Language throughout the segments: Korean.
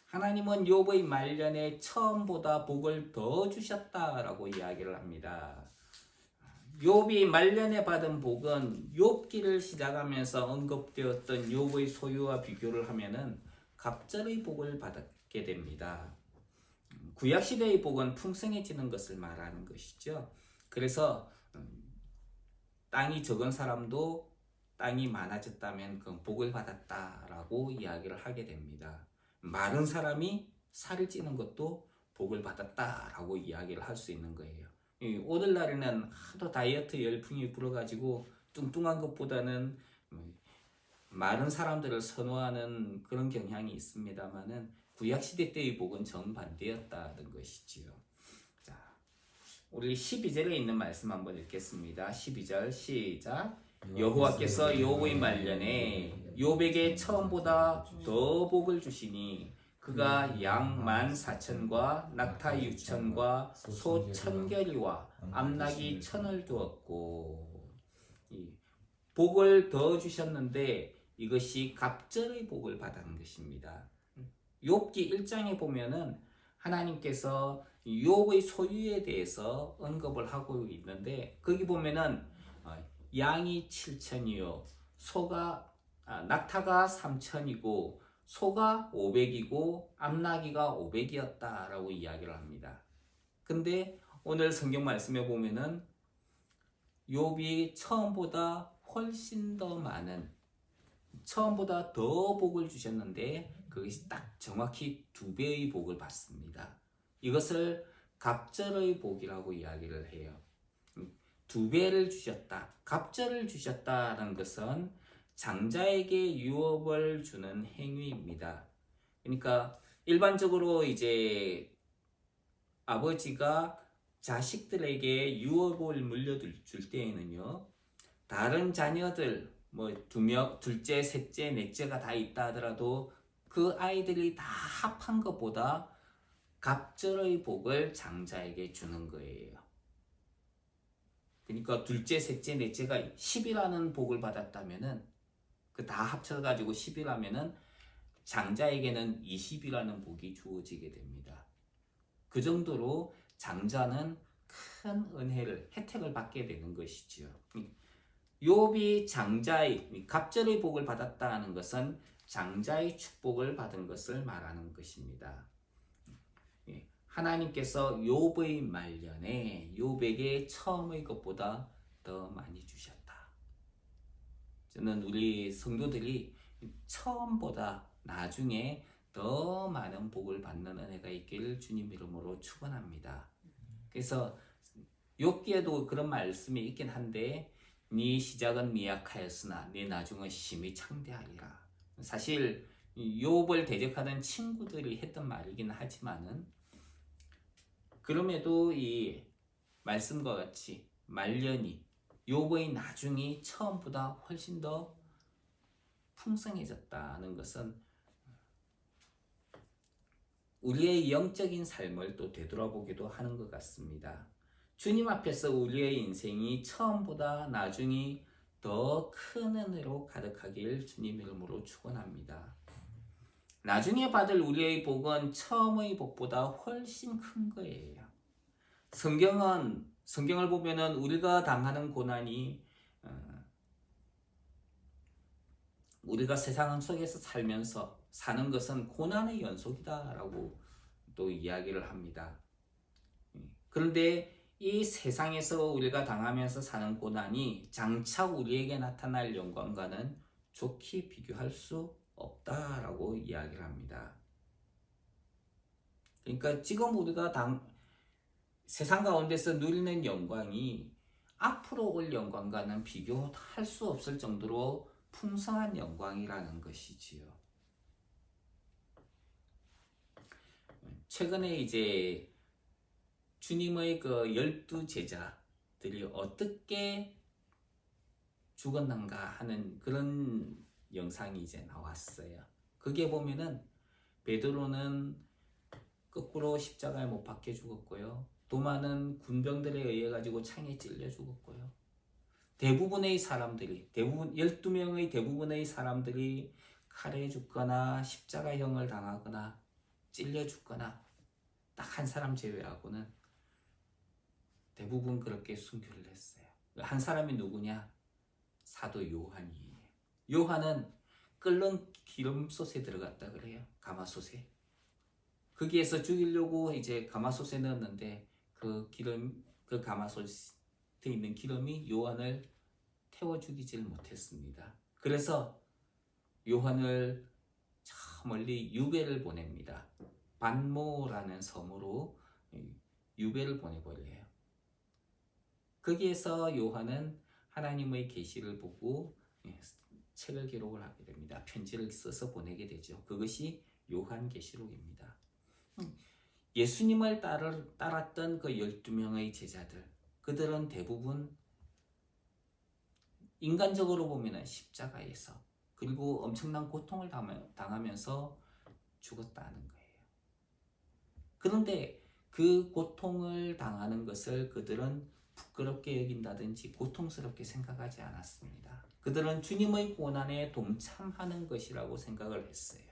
하나님은 욥의 말년에 처음보다 복을 더 주셨다라고 이야기를 합니다. 욥이 말년에 받은 복은 욥기를 시작하면서 언급되었던 욥의 소유와 비교를 하면은 갑절의 복을 받게 됩니다. 구약 시대의 복은 풍성해지는 것을 말하는 것이죠. 그래서 땅이 적은 사람도 땅이 많아졌다면 그 복을 받았다라고 이야기를 하게 됩니다. 마른 사람이 살을 찌는 것도 복을 받았다라고 이야기를 할 수 있는 거예요. 오늘날에는 하도 다이어트 열풍이 불어가지고 뚱뚱한 것보다는 마른 사람들을 선호하는 그런 경향이 있습니다만은 구약시대 때의 복은 정반대였다는 것이지요. 자, 우리 12절에 있는 말씀 한번 읽겠습니다. 12절 시작. 여호와께서 욥의 말년에 욥에게 처음보다 더 복을 주시니 그가 양 14,000과 낙타 6,000과 소 1,000결이와 암낙이 1,000을 두었고. 복을 더 주셨는데 이것이 갑절의 복을 받은 것입니다. 욥기 1장에 보면은 하나님께서 욥의 소유에 대해서 언급을 하고 있는데 거기 보면은 양이 7,000이요 낙타가 3,000이고 소가 500이고 암나귀가 500이었다라고 이야기를 합니다. 근데 오늘 성경 말씀에 보면은 욥이 처음보다 훨씬 더 많은, 처음보다 더 복을 주셨는데 그것이 딱 정확히 2배의 복을 받습니다. 이것을 갑절의 복이라고 이야기를 해요. 2배를 주셨다, 갑절을 주셨다는 것은 장자에게 유업을 주는 행위입니다. 그러니까 일반적으로 이제 아버지가 자식들에게 유업을 물려줄 때에는요, 다른 자녀들 뭐 2명, 둘째, 셋째, 넷째가 다 있다 하더라도 그 아이들이 다 합한 것보다 갑절의 복을 장자에게 주는 거예요. 그러니까 둘째, 셋째, 넷째가 10이라는 복을 받았다면은 그 다 합쳐가지고 10이라면은 장자에게는 20이라는 복이 주어지게 됩니다. 그 정도로 장자는 큰 은혜를, 혜택을 받게 되는 것이지요. 욥이 장자의, 갑절의 복을 받았다는 것은 장자의 축복을 받은 것을 말하는 것입니다. 하나님께서 욥의 말년에 욥에게 처음의 것보다 더 많이 주셨다. 저는 우리 성도들이 처음보다 나중에 더 많은 복을 받는 은혜가 있기를 주님 이름으로 축원합니다. 그래서 욥기에도 그런 말씀이 있긴 한데 네 시작은 미약하였으나 네 나중은 심히 창대하리라. 사실 욥을 대적하는 친구들이 했던 말이긴 하지만은 그럼에도 이 말씀과 같이 말년이 욥의 나중이 처음보다 훨씬 더 풍성해졌다는 것은 우리의 영적인 삶을 또 되돌아보기도 하는 것 같습니다. 주님 앞에서 우리의 인생이 처음보다 나중이 더 큰 은혜로 가득하길 주님 이름으로 축원합니다. 나중에 받을 우리의 복은 처음의 복보다 훨씬 큰 거예요. 성경을 보면은 우리가 당하는 고난이 우리가 세상 속에서 살면서 사는 것은 고난의 연속이다라고 또 이야기를 합니다. 그런데 이 세상에서 우리가 당하면서 사는 고난이 장차 우리에게 나타날 영광과는 좋게 비교할 수 없다라고 이야기를 합니다. 그러니까 지금 우리가 세상 가운데서 누리는 영광이 앞으로 올 영광과는 비교할 수 없을 정도로 풍성한 영광이라는 것이지요. 최근에 이제 주님의 그 12 제자들이 어떻게 죽었는가 하는 그런 영상이 이제 나왔어요. 그게 보면은 베드로는 거꾸로 십자가에 못 박혀 죽었고요. 도마는 군병들에 의해 가지고 창에 찔려 죽었고요. 대부분의 사람들이, 12명의 대부분의 사람들이 칼에 죽거나 십자가형을 당하거나 찔려 죽거나 딱 한 사람 제외하고는 대부분 그렇게 순교를 했어요. 한 사람이 누구냐? 사도 요한이에요. 요한은 끓는 기름솥에 들어갔다 그래요. 가마솥에. 거기에서 죽이려고 이제 가마솥에 넣었는데 그 가마솥에 있는 기름이 요한을 태워 죽이질 못했습니다. 그래서 요한을 저 멀리 유배를 보냅니다. 반모라는 섬으로 유배를 보내버려요. 거기에서 요한은 하나님의 계시를 보고 책을 기록을 하게 됩니다. 편지를 써서 보내게 되죠. 그것이 요한계시록입니다. 예수님을 따랐던 그 12명의 제자들, 그들은 대부분 인간적으로 보면 십자가에서 그리고 엄청난 고통을 당하면서 죽었다는 거예요. 그런데 그 고통을 당하는 것을 그들은 부끄럽게 여긴다든지 고통스럽게 생각하지 않았습니다. 그들은 주님의 고난에 동참하는 것이라고 생각을 했어요.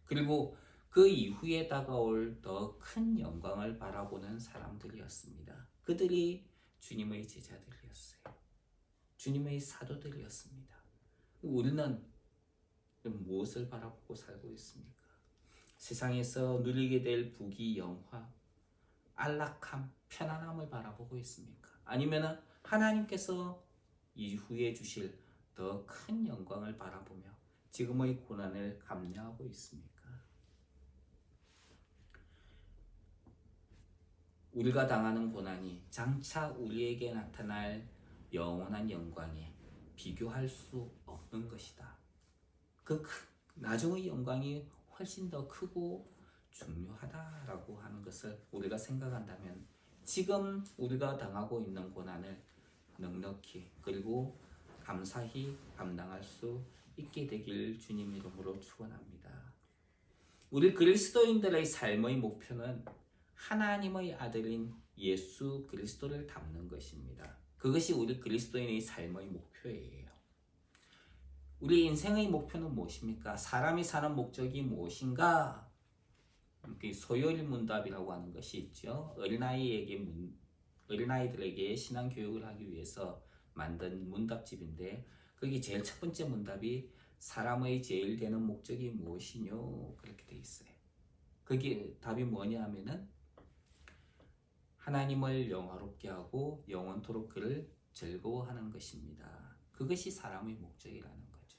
그리고 그 이후에 다가올 더 큰 영광을 바라보는 사람들이었습니다. 그들이 주님의 제자들이었어요. 주님의 사도들이었습니다. 우리는 무엇을 바라보고 살고 있습니까? 세상에서 누리게 될 부귀, 영화, 안락함, 편안함을 바라보고 있습니까? 아니면 하나님께서 이후에 주실 더 큰 영광을 바라보며 지금의 고난을 감내하고 있습니까? 우리가 당하는 고난이 장차 우리에게 나타날 영원한 영광에 비교할 수 없는 것이다. 나중의 영광이 훨씬 더 크고 중요하다라고 하는 것을 우리가 생각한다면 지금 우리가 당하고 있는 고난을 넉넉히 그리고 감사히 감당할 수 있게 되길 주님 이름으로 축원합니다. 우리 그리스도인들의 삶의 목표는 하나님의 아들인 예수 그리스도를 닮는 것입니다. 그것이 우리 그리스도인의 삶의 목표예요. 우리 인생의 목표는 무엇입니까? 사람이 사는 목적이 무엇인가? 소요일 문답이라고 하는 것이 있죠. 어린아이들에게 신앙 교육을 하기 위해서 만든 문답집인데 거기 제일 첫 번째 문답이 사람의 제일 되는 목적이 무엇이뇨? 그렇게 돼 있어요. 거기 답이 뭐냐 하면은 하나님을 영화롭게 하고 영원토록 그를 즐거워하는 것입니다. 그것이 사람의 목적이라는 거죠.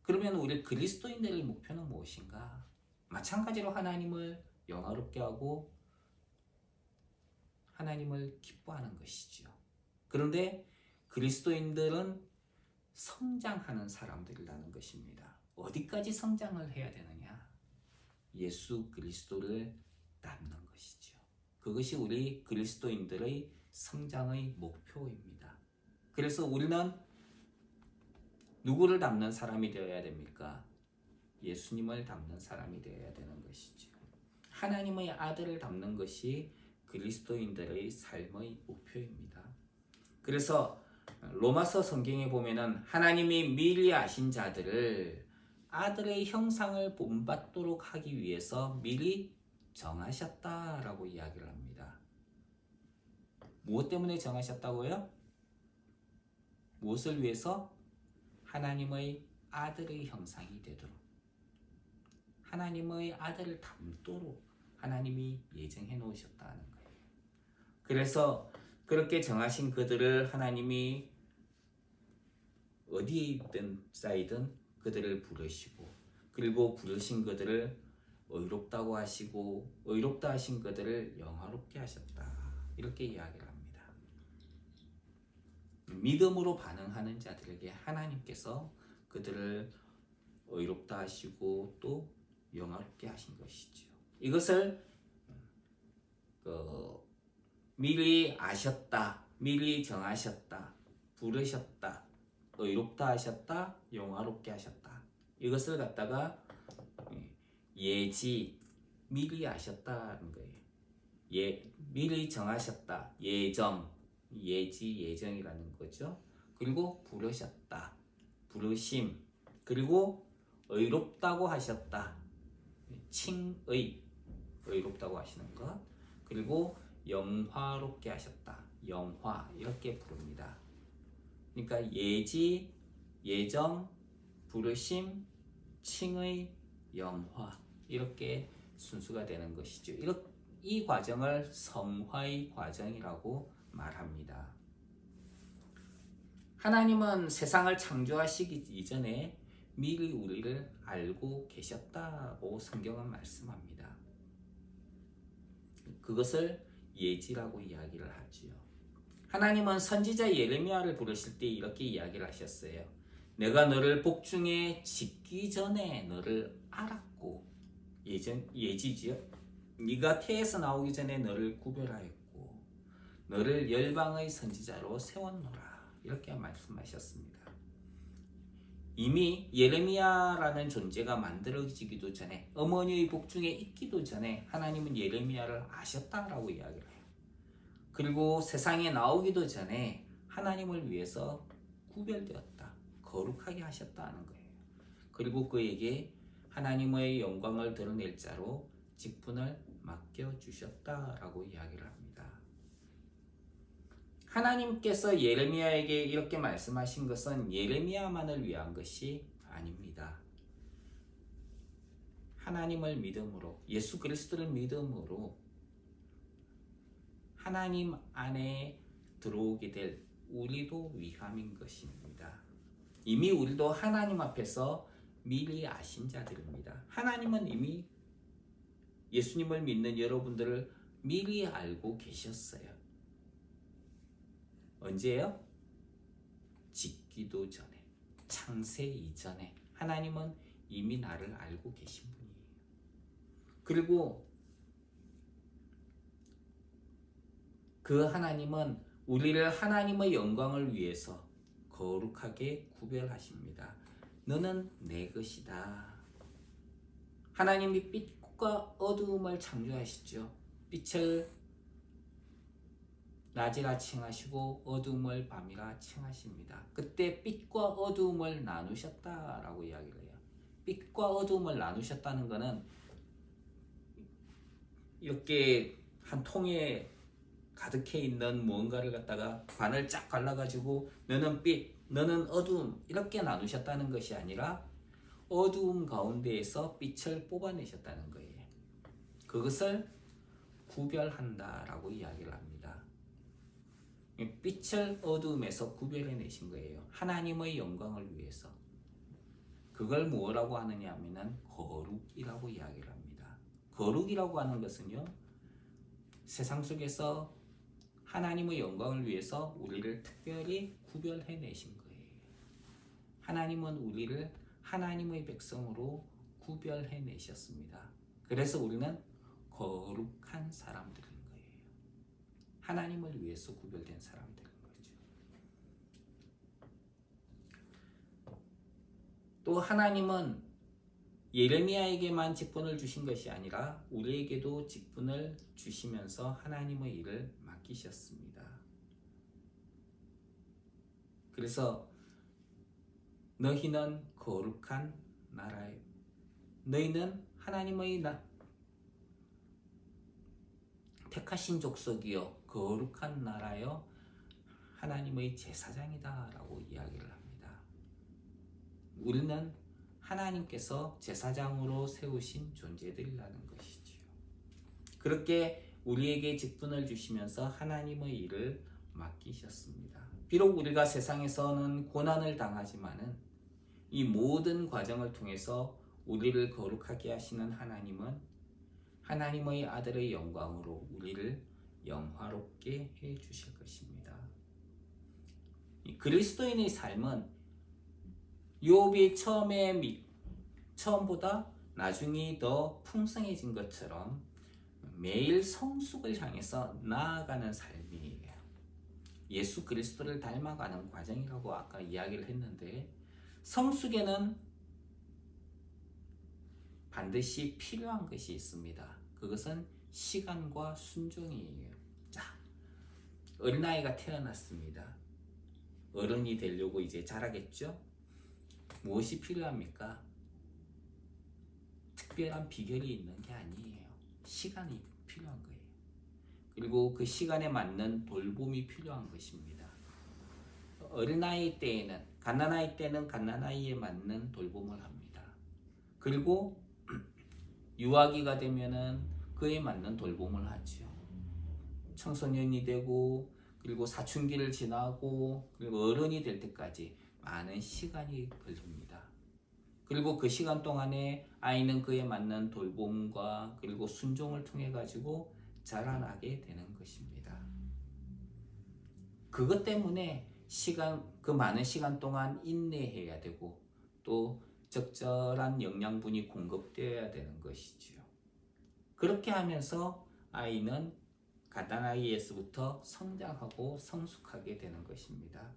그러면 우리 그리스도인들의 목표는 무엇인가? 마찬가지로 하나님을 영화롭게 하고 하나님을 기뻐하는 것이죠. 그런데 그리스도인들은 성장하는 사람들이라는 것입니다. 어디까지 성장을 해야 되느냐? 예수 그리스도를 닮는 것이죠. 그것이 우리 그리스도인들의 성장의 목표입니다. 그래서 우리는 누구를 닮는 사람이 되어야 됩니까? 예수님을 닮는 사람이 되어야 되는 것이죠. 하나님의 아들을 닮는 것이 그리스도인들의 삶의 목표입니다. 그래서 로마서 성경에 보면은 하나님이 미리 아신 자들을 아들의 형상을 본받도록 하기 위해서 미리 정하셨다라고 이야기를 합니다. 무엇 때문에 정하셨다고요? 무엇을 위해서? 하나님의 아들의 형상이 되도록, 하나님의 아들을 닮도록 하나님이 예정해 놓으셨다는 거예요. 그래서 그렇게 정하신 그들을 하나님이 어디에 있든 쌓이든 그들을 부르시고, 그리고 부르신 그들을 의롭다고 하시고 의롭다 하신 그들을 영화롭게 하셨다, 이렇게 이야기를 합니다. 믿음으로 반응하는 자들에게 하나님께서 그들을 의롭다 하시고 또 영화롭게 하신 것이죠. 이것을 미리 아셨다, 미리 정하셨다, 부르셨다, 의롭다 하셨다, 영화롭게 하셨다, 이것을 갖다가 예지, 미리 아셨다는 거예요. 미리 정하셨다, 예정, 예지, 예정이라는 거죠. 그리고 부르셨다, 부르심, 그리고 의롭다고 하셨다, 칭의, 의롭다고 하시는 것, 그리고 영화롭게 하셨다, 영화 이렇게 부릅니다. 그러니까 예지, 예정, 부르심, 칭의, 영화 이렇게 순수가 되는 것이죠. 이 과정을 성화의 과정이라고 말합니다. 하나님은 세상을 창조하시기 이전에 미리 우리를 알고 계셨다고 성경은 말씀합니다. 그것을 예지라고 이야기를 하지요. 하나님은 선지자 예레미야를 부르실 때 이렇게 이야기를 하셨어요. 내가 너를 복중에 짓기 전에 너를 알았고, 예지지요. 네가 태에서 나오기 전에 너를 구별하였고 너를 열방의 선지자로 세웠노라 이렇게 말씀하셨습니다. 이미 예레미야라는 존재가 만들어지기도 전에, 어머니의 복중에 있기도 전에 하나님은 예레미야를 아셨다라고 이야기를 해요. 그리고 세상에 나오기도 전에 하나님을 위해서 구별되었다, 거룩하게 하셨다는 거예요. 그리고 그에게 하나님의 영광을 드러낼 자로 직분을 맡겨주셨다라고 이야기를 합니다. 하나님께서 예레미야에게 이렇게 말씀하신 것은 예레미야만을 위한 것이 아닙니다. 하나님을 믿음으로, 예수 그리스도를 믿음으로 하나님 안에 들어오게 될 우리도 위함인 것입니다. 이미 우리도 하나님 앞에서 미리 아신 자들입니다. 하나님은 이미 예수님을 믿는 여러분들을 미리 알고 계셨어요. 언제요? 짓기도 전에, 창세 이전에 하나님은 이미 나를 알고 계신 분이에요. 그리고 그 하나님은 우리를 하나님의 영광을 위해서 거룩하게 구별하십니다. 너는 내 것이다. 하나님이 빛과 어두움을 창조하시죠. 빛을 낮이라 칭하시고 어두움을 밤이라 칭하십니다. 그때 빛과 어두움을 나누셨다라고 이야기를 해요. 빛과 어두움을 나누셨다는 것은 이렇게 한 통에 가득해 있는 무언가를 갖다가 관을 쫙 갈라가지고 너는 빛, 너는 어두움 이렇게 나누셨다는 것이 아니라 어두움 가운데에서 빛을 뽑아내셨다는 거예요. 그것을 구별한다라고 이야기를 합니다. 빛을 어두움에서 구별해내신 거예요. 하나님의 영광을 위해서. 그걸 뭐라고 하느냐 하면 거룩이라고 이야기를 합니다. 거룩이라고 하는 것은요, 세상 속에서 하나님의 영광을 위해서 우리를 특별히 구별해내신 거예요. 하나님은 우리를 하나님의 백성으로 구별해내셨습니다. 그래서 우리는 거룩한 사람들인 거예요. 하나님을 위해서 구별된 사람들인 거죠. 또 하나님은 예레미야에게만 직분을 주신 것이 아니라 우리에게도 직분을 주시면서 하나님의 일을 맡기셨습니다. 그래서 너희는 거룩한 나라예요. 너희는 하나님의 택하신 족속이요 거룩한 나라요 하나님의 제사장이다 라고 이야기를 합니다. 우리는 하나님께서 제사장으로 세우신 존재들이라는 것이지요. 그렇게 우리에게 직분을 주시면서 하나님의 일을 맡기셨습니다. 비록 우리가 세상에서는 고난을 당하지만은 이 모든 과정을 통해서 우리를 거룩하게 하시는 하나님은 하나님의 아들의 영광으로 우리를 영화롭게 해 주실 것입니다. 이 그리스도인의 삶은 욥이 처음보다 나중에 더 풍성해진 것처럼 매일 성숙을 향해서 나아가는 삶이에요. 예수 그리스도를 닮아가는 과정이라고 아까 이야기를 했는데, 성숙에는 반드시 필요한 것이 있습니다. 그것은 시간과 순종이에요. 자, 어린아이가 태어났습니다. 어른이 되려고 이제 자라겠죠? 무엇이 필요합니까? 특별한 비결이 있는 게 아니에요. 시간이 필요한 거예요. 그리고 그 시간에 맞는 돌봄이 필요한 것입니다. 어린아이 때에는, 갓난아이 때는 갓난아이에 맞는 돌봄을 합니다. 그리고 유아기가 되면은 그에 맞는 돌봄을 하죠. 청소년이 되고, 그리고 사춘기를 지나고, 그리고 어른이 될 때까지 많은 시간이 걸립니다. 그리고 그 시간 동안에 아이는 그에 맞는 돌봄과 그리고 순종을 통해 가지고 자라나게 되는 것입니다. 그것 때문에 그 많은 시간 동안 인내해야 되고 또 적절한 영양분이 공급되어야 되는 것이지요. 그렇게 하면서 아이는 갓난아이에서부터 성장하고 성숙하게 되는 것입니다.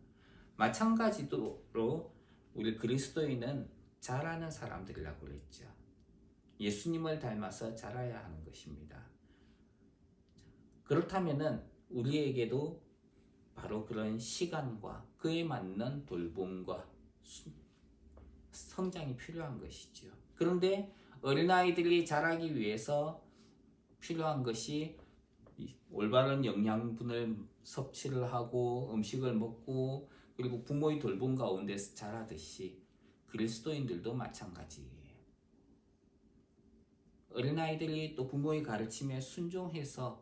마찬가지로 우리 그리스도인은 자라는 사람들이라고 그랬죠. 예수님을 닮아서 자라야 하는 것입니다. 그렇다면은 우리에게도 바로 그런 시간과 그에 맞는 돌봄과 성장이 필요한 것이죠. 그런데 어린아이들이 자라기 위해서 필요한 것이 올바른 영양분을 섭취를 하고 음식을 먹고 그리고 부모의 돌봄 가운데서 자라듯이 그리스도인들도 마찬가지예요. 어린아이들이 또 부모의 가르침에 순종해서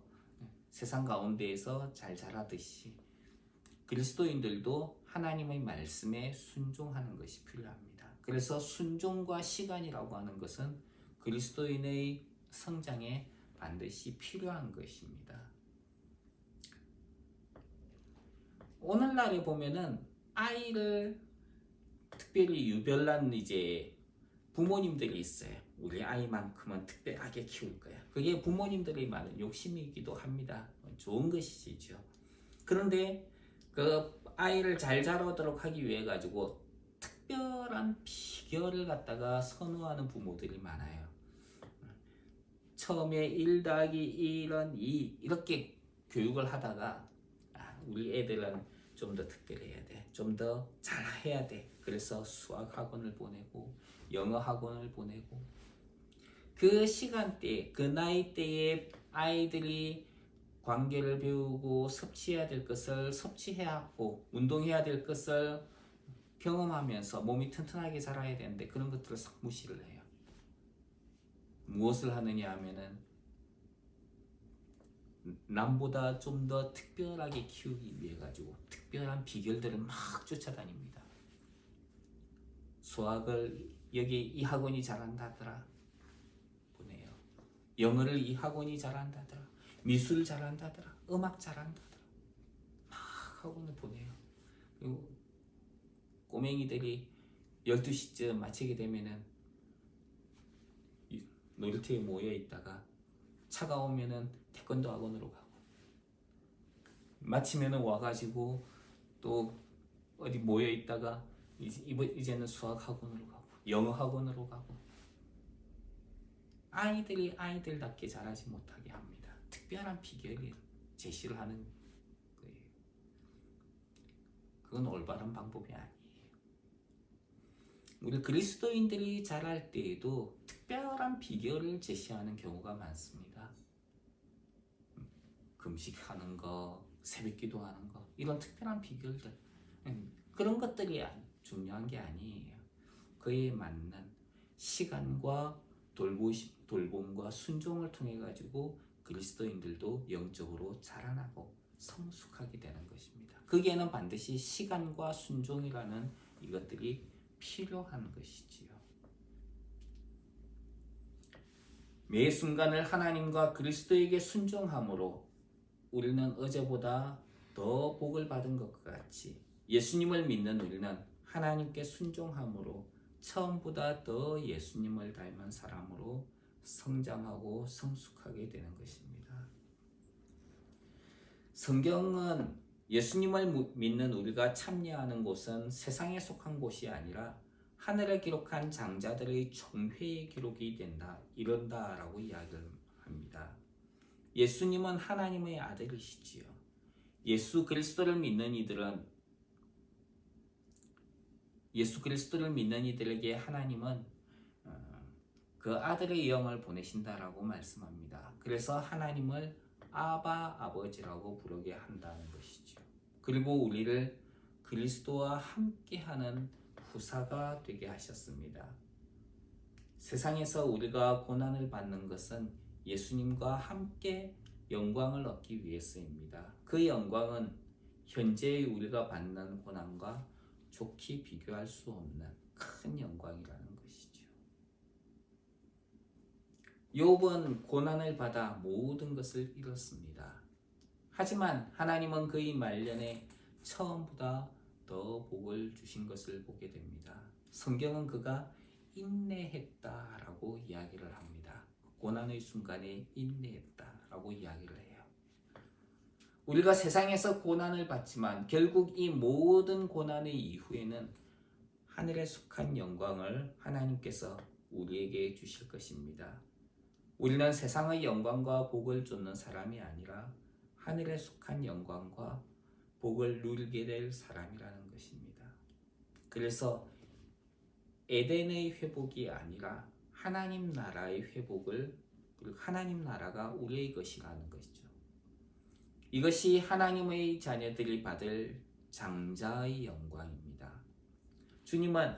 세상 가운데에서 잘 자라듯이 그리스도인들도 하나님의 말씀에 순종하는 것이 필요합니다. 그래서 순종과 시간이라고 하는 것은 그리스도인의 성장에 반드시 필요한 것입니다. 오늘날에 보면은 아이를 특별히 유별난 부모님들이 있어요. 우리 아이만큼은 특별하게 키울 거야. 그게 부모님들의 많은 욕심이기도 합니다. 좋은 것이죠. 그런데 그 아이를 잘 자라도록 하기 위해 가지고 특별한 비결을 갖다가 선호하는 부모들이 많아요. 처음에 1 더하기 1은 2 이렇게 교육을 하다가 우리 애들은 좀 더 특별해야 돼. 좀 더 잘해야 돼. 그래서 수학 학원을 보내고 영어 학원을 보내고 그 시간대, 그 나이대에 아이들이 관계를 배우고 섭취해야 될 것을 섭취해야 하고 운동해야 될 것을 경험하면서 몸이 튼튼하게 자라야 되는데 그런 것들을 싹 무시를 해요. 무엇을 하느냐 하면은 남보다 좀 더 특별하게 키우기 위해 가지고 특별한 비결들을 막 쫓아다닙니다. 수학을 여기 이 학원이 잘한다더라 보내요. 영어를 이 학원이 잘한다더라. 미술 잘한다더라. 음악 잘한다더라. 막 학원을 보내요. 그리고 꼬맹이들이 12시쯤 마치게 되면은 놀이터에 모여 있다가 차가 오면은 태권도 학원으로 가고 마치면은 와가지고 또 어디 모여 있다가 이제는 수학 학원으로 가고 영어 학원으로 가고 아이들이 아이들답게 자라지 못하게 합니다. 특별한 비결을 제시를 하는 거예요. 그건 올바른 방법이 아니에요. 우리 그리스도인들이 자랄 때에도 특별한 비결을 제시하는 경우가 많습니다. 금식하는 거, 새벽기도 하는 거, 이런 특별한 비결들, 그런 것들이 중요한 게 아니에요. 그에 맞는 시간과 돌봄과 순종을 통해 가지고 그리스도인들도 영적으로 자라나고 성숙하게 되는 것입니다. 거기에는 반드시 시간과 순종이라는 이것들이 필요한 것이지요. 매 순간을 하나님과 그리스도에게 순종함으로 우리는 어제보다 더 복을 받은 것과 같이 예수님을 믿는 우리는 하나님께 순종함으로 처음보다 더 예수님을 닮은 사람으로 성장하고 성숙하게 되는 것입니다. 성경은 예수님을 믿는 우리가 참여하는 곳은 세상에 속한 곳이 아니라 하늘에 기록한 장자들의 총회의 기록이 된다, 이런다라고 이야기를 합니다. 예수님은 하나님의 아들이시지요. 예수 그리스도를 믿는 이들에게 하나님은 그 아들의 영을 보내신다라고 말씀합니다. 그래서 하나님을 아바 아버지라고 부르게 한다는 것이죠. 그리고 우리를 그리스도와 함께하는 후사가 되게 하셨습니다. 세상에서 우리가 고난을 받는 것은 예수님과 함께 영광을 얻기 위해서입니다. 그 영광은 현재 우리가 받는 고난과 좋게 비교할 수 없는 큰 영광이라는 것이죠. 욥은 고난을 받아 모든 것을 잃었습니다. 하지만 하나님은 그의 말년에 처음보다 더 복을 주신 것을 보게 됩니다. 성경은 그가 인내했다라고 이야기를 합니다. 고난의 순간에 인내했다라고 이야기를 해요. 우리가 세상에서 고난을 받지만 결국 이 모든 고난의 이후에는 하늘에 속한 영광을 하나님께서 우리에게 주실 것입니다. 우리는 세상의 영광과 복을 쫓는 사람이 아니라 하늘에 속한 영광과 복을 누리게 될 사람이라는 것입니다. 그래서 에덴의 회복이 아니라 하나님 나라의 회복을, 그리고 하나님 나라가 우리의 것이라는 것이죠. 이것이 하나님의 자녀들이 받을 장자의 영광입니다. 주님은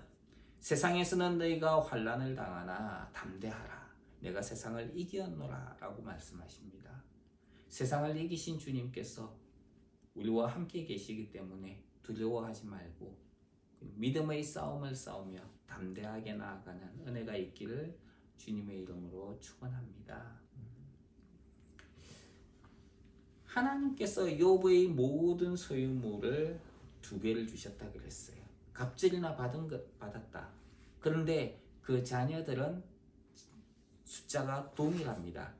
세상에서는 너희가 환난을 당하나 담대하라, 내가 세상을 이겼노라 라고 말씀하십니다. 세상을 이기신 주님께서 우리와 함께 계시기 때문에 두려워하지 말고 믿음의 싸움을 싸우며 담대하게 나아가는 은혜가 있기를 주님의 이름으로 축원합니다. 하나님께서 욥의 모든 소유물을 2배를 주셨다 그랬어요. 갑질이나 받았다. 그런데 그 자녀들은 숫자가 동일합니다.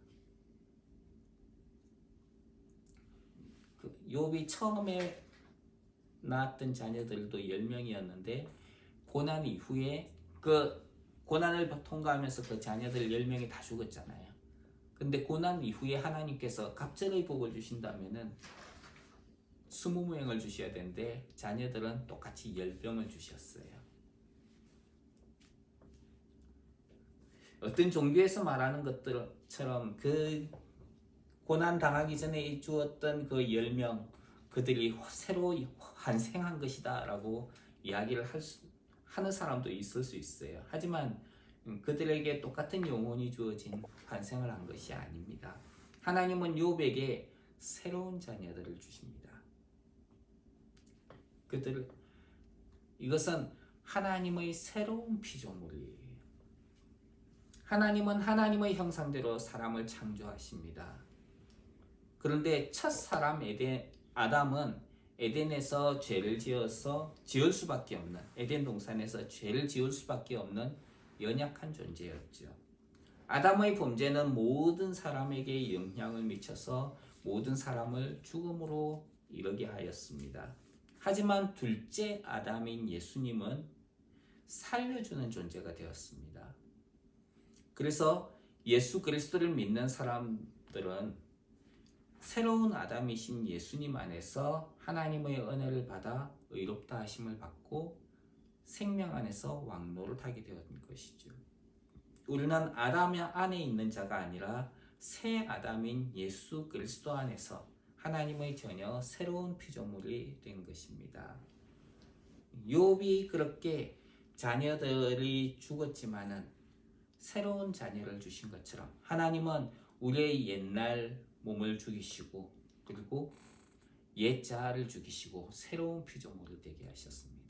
욥이 처음에 낳았던 자녀들도 10명이었는데 고난 이후에 그 고난을 통과하면서 그 자녀들 10명이 다 죽었잖아요. 근데 고난 이후에 하나님께서 갑절의 복을 주신다면은 20명을 주셔야 되는데 자녀들은 똑같이 10명을 주셨어요. 어떤 종교에서 말하는 것들처럼 그 고난 당하기 전에 주었던 그 10명, 그들이 새로 환생한 것이다 라고 이야기를 하는 사람도 있을 수 있어요. 하지만 그들에게 똑같은 영혼이 주어진 환생을 한 것이 아닙니다. 하나님은 욥에게 새로운 자녀들을 주십니다. 이것은 하나님의 새로운 피조물이에요. 하나님은 하나님의 형상대로 사람을 창조하십니다. 그런데 첫 사람 아담은 에덴에서 죄를 지을 수밖에 없는, 에덴 동산에서 죄를 지을 수밖에 없는 연약한 존재였죠. 아담의 범죄는 모든 사람에게 영향을 미쳐서 모든 사람을 죽음으로 이르게 하였습니다. 하지만 둘째 아담인 예수님은 살려주는 존재가 되었습니다. 그래서 예수 그리스도를 믿는 사람들은 새로운 아담이신 예수님 안에서 하나님의 은혜를 받아 의롭다 하심을 받고 생명 안에서 왕노를 타게 되었던 것이죠. 우리는 아담 안에 있는 자가 아니라 새 아담인 예수 그리스도 안에서 하나님의 자녀 새로운 피조물이 된 것입니다. 욥이 그렇게 자녀들이 죽었지만은 새로운 자녀를 주신 것처럼 하나님은 우리의 옛날 몸을 죽이시고 그리고 옛 자아를 죽이시고 새로운 피조물을 되게 하셨습니다.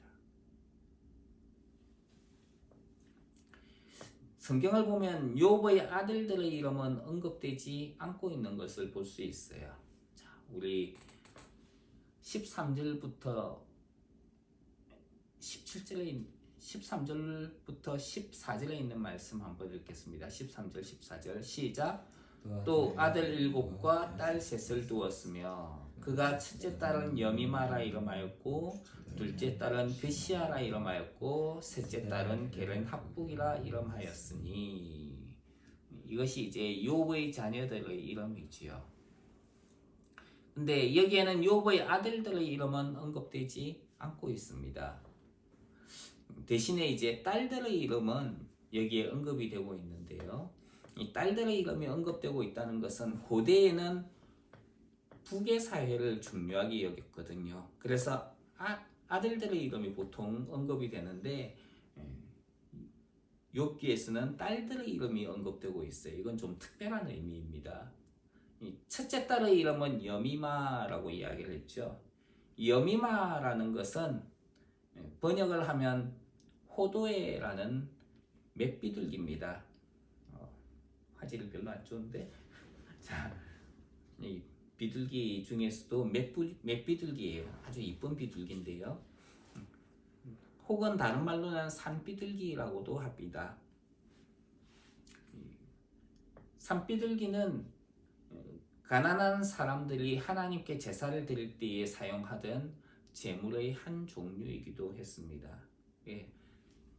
성경을 보면 욥의 아들들의 이름은 언급되지 않고 있는 것을 볼 수 있어요. 자, 우리 13절부터 13절부터 14절에 있는 말씀 한번 읽겠습니다. 13절 14절 시작. 또 아들 7과 딸 3을 두었으며 그가 첫째 딸은 여미마라 이름하였고 둘째 딸은 베시아라 이름하였고 셋째 딸은 게렌합북이라 이름하였으니. 이것이 이제 욥의 자녀들의 이름이지요. 근데 여기에는 욥의 아들들의 이름은 언급되지 않고 있습니다. 대신에 이제 딸들의 이름은 여기에 언급이 되고 있는데요. 이 딸들의 이름이 언급되고 있다는 것은 고대에는 북의 사회를 중요하게 여겼거든요. 그래서 아들들의 이름이 보통 언급이 되는데 욥기에서는 딸들의 이름이 언급되고 있어요. 이건 좀 특별한 의미입니다. 이 첫째 딸의 이름은 여미마라고 이야기를 했죠. 여미마라는 것은 번역을 하면 호도에라는 맷비둘기입니다. 화질이 별로 안 좋은데 자, 이 비둘기 중에서도 맷비둘기예요. 아주 이쁜 비둘기인데요. 혹은 다른 말로는 산비둘기라고도 합니다. 산비둘기는 가난한 사람들이 하나님께 제사를 드릴 때에 사용하던 제물의 한 종류이기도 했습니다.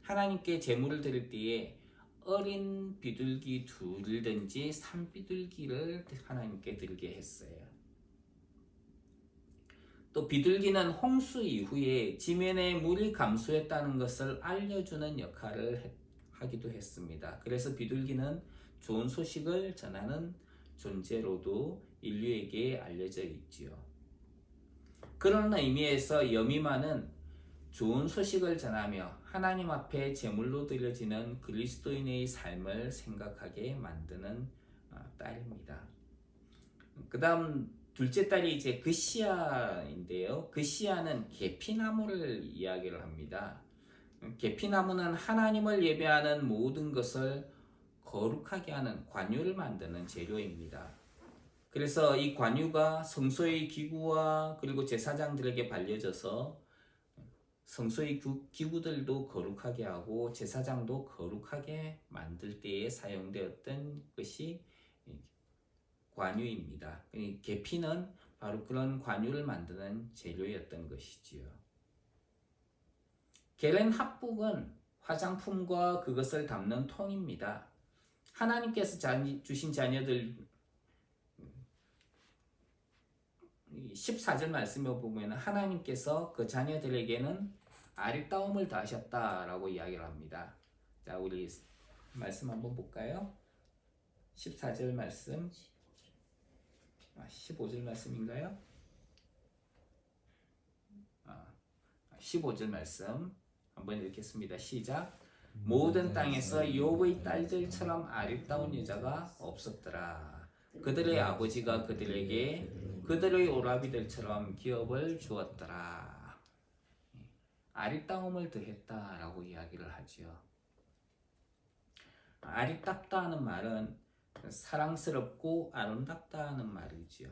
하나님께 제물을 드릴 때에 어린 비둘기 둘이든지 산비둘기를 하나님께 드리게 했어요. 또 비둘기는 홍수 이후에 지면에 물이 감소했다는 것을 알려주는 역할을 하기도 했습니다. 그래서 비둘기는 좋은 소식을 전하는 존재로도 인류에게 알려져 있지요. 그런 의미에서 여미마는 좋은 소식을 전하며 하나님 앞에 제물로 드려지는 그리스도인의 삶을 생각하게 만드는 딸입니다. 그 다음 둘째 딸이 이제 그시아인데요. 그시아는 계피나무를 이야기를 합니다. 계피나무는 하나님을 예배하는 모든 것을 거룩하게 하는 관유를 만드는 재료입니다. 그래서 이 관유가 성소의 기구와 그리고 제사장들에게 발려져서 성소의 기구들도 거룩하게 하고 제사장도 거룩하게 만들 때에 사용되었던 것이 관유입니다. 계피는 바로 그런 관유를 만드는 재료였던 것이지요. 게렌 합북은 화장품과 그것을 담는 통입니다. 하나님께서 주신 자녀들 14절 말씀에 보면 하나님께서 그 자녀들에게는 아리따움을 더하셨다라고 이야기를 합니다. 자, 우리 말씀 한번 볼까요? 14절 말씀, 15절 말씀인가요? 15절 말씀 한번 읽겠습니다. 시작. 모든 땅에서 욥의 딸들처럼 아리따운 여자가 없었더라. 그들의 아버지가 그들에게 그들의 오라비들처럼 기업을 주었더라. 아리따움을 더했다라고 이야기를 하죠. 아리따다는 말은 사랑스럽고 아름답다는 말이지요.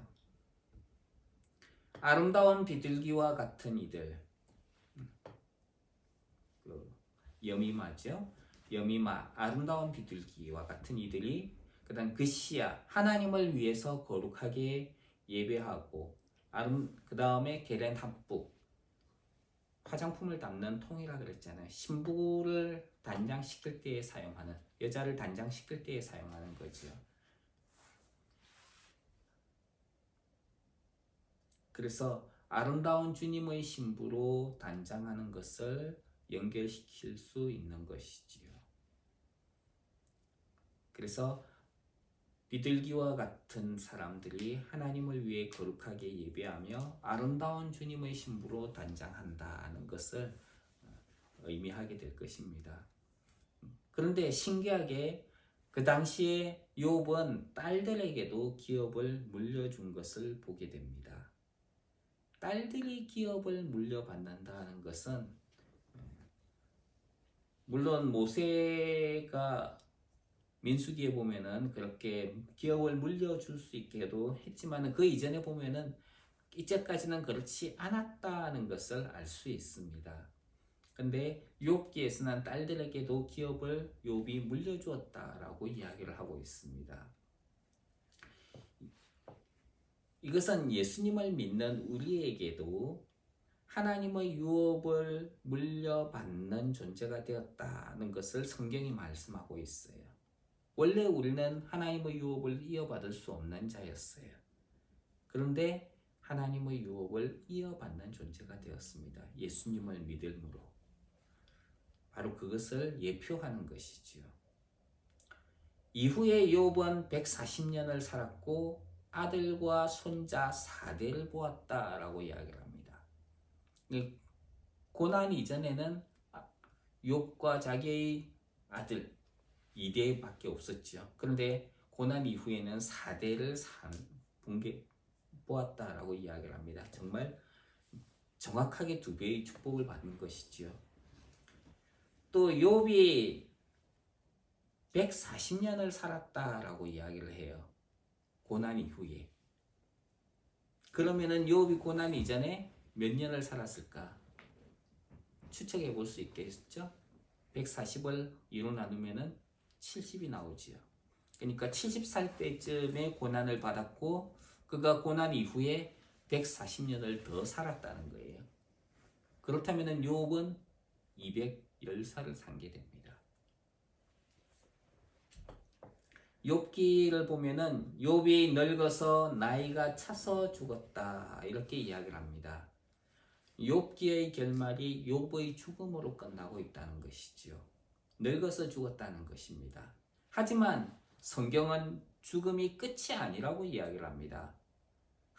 아름다운 비둘기와 같은 이들, 여미마죠. 여미마, 아름다운 비둘기와 같은 이들이 그다음 그시야, 하나님을 위해서 거룩하게 예배하고 그 다음에 게렌 합북, 화장품을 담는 통이라 그랬잖아요. 신부를 단장시킬 때에 사용하는, 여자를 단장시킬 때에 사용하는 거죠. 그래서 아름다운 주님의 신부로 단장하는 것을 연결시킬 수 있는 것이지요. 그래서 비둘기와 같은 사람들이 하나님을 위해 거룩하게 예배하며 아름다운 주님의 신부로 단장한다는 것을 의미하게 될 것입니다. 그런데 신기하게 그 당시에 욥은 딸들에게도 기업을 물려준 것을 보게 됩니다. 딸들이 기업을 물려받는다는 것은 물론 모세가 민수기에 보면은 그렇게 기업을 물려줄 수 있게도 했지만 그 이전에 보면은 이제까지는 그렇지 않았다는 것을 알 수 있습니다. 근데 욥기에서는 딸들에게도 기업을 욥이 물려주었다라고 이야기를 하고 있습니다. 이것은 예수님을 믿는 우리에게도 하나님의 유업을 물려받는 존재가 되었다는 것을 성경이 말씀하고 있어요. 원래 우리는 하나님의 유업을 이어받을 수 없는 자였어요. 그런데 하나님의 유업을 이어받는 존재가 되었습니다. 예수님을 믿음으로. 바로 그것을 예표하는 것이지요. 이후에 욥은 140년을 살았고 아들과 손자 4대를 보았다라고 이야기를 합니다. 고난 이전에는 욥과 자기의 아들 2대밖에 없었죠. 그런데 고난 이후에는 4대를 보았다라고 이야기를 합니다. 정말 정확하게 2배의 축복을 받는 것이지요. 또 욥이 140년을 살았다라고 이야기를 해요. 고난 이후에. 그러면은 욥이 고난 이전에 몇 년을 살았을까? 추측해 볼 수 있겠죠? 140을 2로 나누면은 70이 나오지요. 그러니까 70살 때쯤에 고난을 받았고 그가 고난 이후에 140년을 더 살았다는 거예요. 그렇다면은 욥은 210살을 살게 됩니다. 욥기를 보면은 욥이 늙어서 나이가 차서 죽었다 이렇게 이야기를 합니다. 욥기의 결말이 욥의 죽음으로 끝나고 있다는 것이지요. 늙어서 죽었다는 것입니다. 하지만 성경은 죽음이 끝이 아니라고 이야기를 합니다.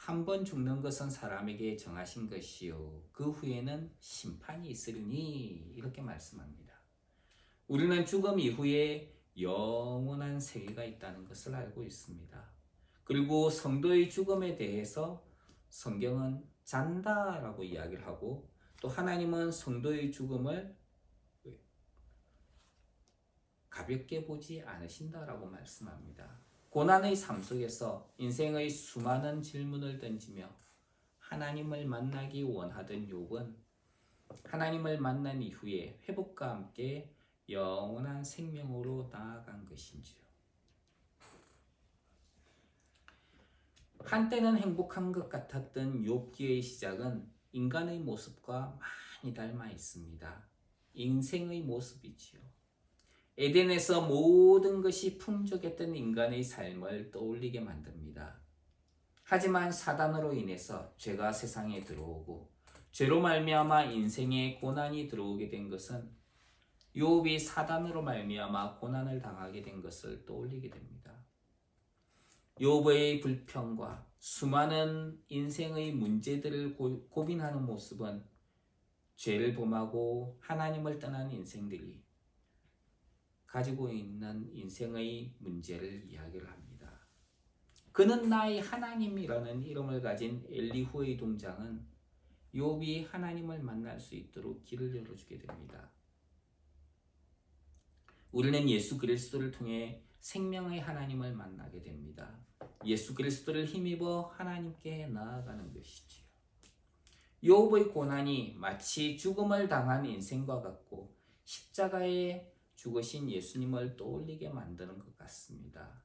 한 번 죽는 것은 사람에게 정하신 것이요 그 후에는 심판이 있으리니 이렇게 말씀합니다. 우리는 죽음 이후에 영원한 세계가 있다는 것을 알고 있습니다. 그리고 성도의 죽음에 대해서 성경은 잔다라고 이야기를 하고 또 하나님은 성도의 죽음을 가볍게 보지 않으신다라고 말씀합니다. 고난의 삶 속에서 인생의 수많은 질문을 던지며 하나님을 만나기 원하던 욥은 하나님을 만난 이후에 회복과 함께 영원한 생명으로 나아간 것인지요. 한때는 행복한 것 같았던 욥기의 시작은 인간의 모습과 많이 닮아 있습니다. 인생의 모습이지요. 에덴에서 모든 것이 풍족했던 인간의 삶을 떠올리게 만듭니다. 하지만 사단으로 인해서 죄가 세상에 들어오고 죄로 말미암아 인생에 고난이 들어오게 된 것은 욥이 사단으로 말미암아 고난을 당하게 된 것을 떠올리게 됩니다. 욥의 불평과 수많은 인생의 문제들을 고민하는 모습은 죄를 범하고 하나님을 떠난 인생들이 가지고 있는 인생의 문제를 이야기를 합니다. 그는 나의 하나님이라는 이름을 가진 엘리후의 동장은 욥이 하나님을 만날 수 있도록 길을 열어주게 됩니다. 우리는 예수 그리스도를 통해 생명의 하나님을 만나게 됩니다. 예수 그리스도를 힘입어 하나님께 나아가는 것이지요. 욥의 고난이 마치 죽음을 당한 인생과 같고 십자가에 죽으신 예수님을 떠올리게 만드는 것 같습니다.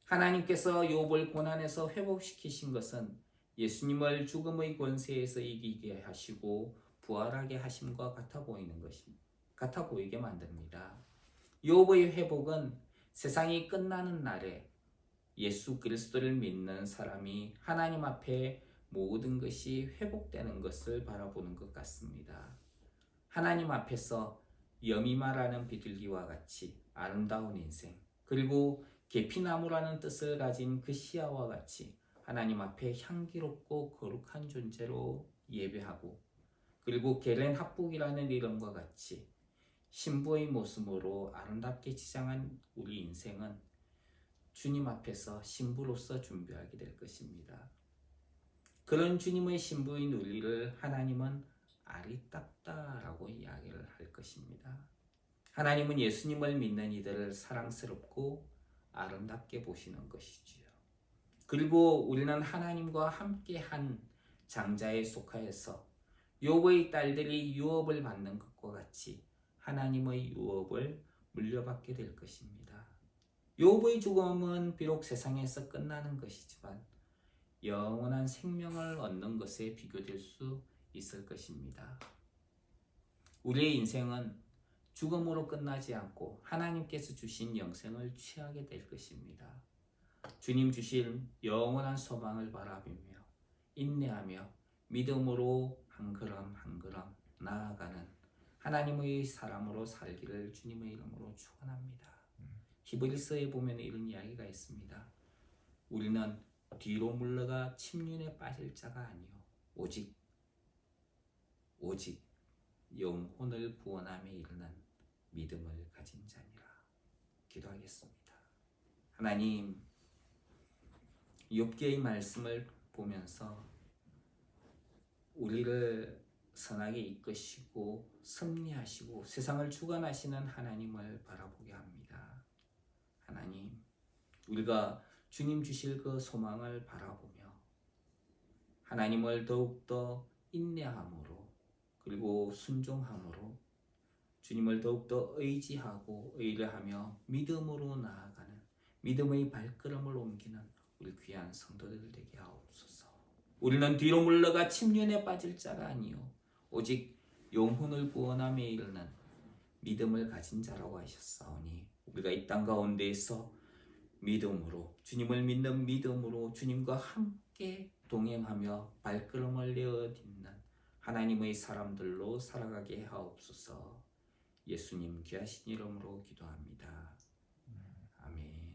하나님께서 욥을 고난에서 회복시키신 것은 예수님을 죽음의 권세에서 이기게 하시고 부활하게 하심과 같아 보이게 만듭니다. 욥의 회복은 세상이 끝나는 날에 예수 그리스도를 믿는 사람이 하나님 앞에 모든 것이 회복되는 것을 바라보는 것 같습니다. 하나님 앞에서 여미마라는 비둘기와 같이 아름다운 인생, 그리고 계피나무라는 뜻을 가진 그 시야와 같이 하나님 앞에 향기롭고 거룩한 존재로 예배하고, 그리고 게렌 합북이라는 이름과 같이 신부의 모습으로 아름답게 치장한 우리 인생은 주님 앞에서 신부로서 준비하게 될 것입니다. 그런 주님의 신부인 우리를 하나님은 아리따다라고 이야기를 할 것입니다. 하나님은 예수님을 믿는 이들을 사랑스럽고 아름답게 보시는 것이지요. 그리고 우리는 하나님과 함께한 장자에 속하여서 욥의 딸들이 유업을 받는 것과 같이 하나님의 유업을 물려받게 될 것입니다. 욥의 죽음은 비록 세상에서 끝나는 것이지만 영원한 생명을 얻는 것에 비교될 수 있을 것입니다. 우리의 인생은 죽음으로 끝나지 않고 하나님께서 주신 영생을 취하게 될 것입니다. 주님 주신 영원한 소망을 바라보며 인내하며 믿음으로 한 걸음 한 걸음 나아가는 하나님의 사람으로 살기를 주님의 이름으로 축원합니다. 히브리서에 보면 이런 이야기가 있습니다. 우리는 뒤로 물러가 침륜에 빠질 자가 아니요 오직 영혼을 구원함에 이르는 믿음을 가진 자니라. 기도하겠습니다. 하나님, 욥기의 말씀을 보면서 우리를 선하게 이끄시고 섭리하시고 세상을 주관하시는 하나님을 바라보게 합니다. 하나님, 우리가 주님 주실 그 소망을 바라보며 하나님을 더욱더 인내함으로 그리고 순종함으로 주님을 더욱더 의지하고 의뢰하며 믿음으로 나아가는 믿음의 발걸음을 옮기는 우리 귀한 성도들 되게 하옵소서. 우리는 뒤로 물러가 침륜에 빠질 자가 아니요 오직 영혼을 구원함에 이르는 믿음을 가진 자라고 하셨사오니 우리가 이 땅 가운데에서 믿음으로 주님을 믿는 믿음으로 주님과 함께 동행하며 발걸음을 내어딛는 하나님의 사람들로 살아가게 하옵소서. 예수님 귀하신 이름으로 기도합니다. 아멘.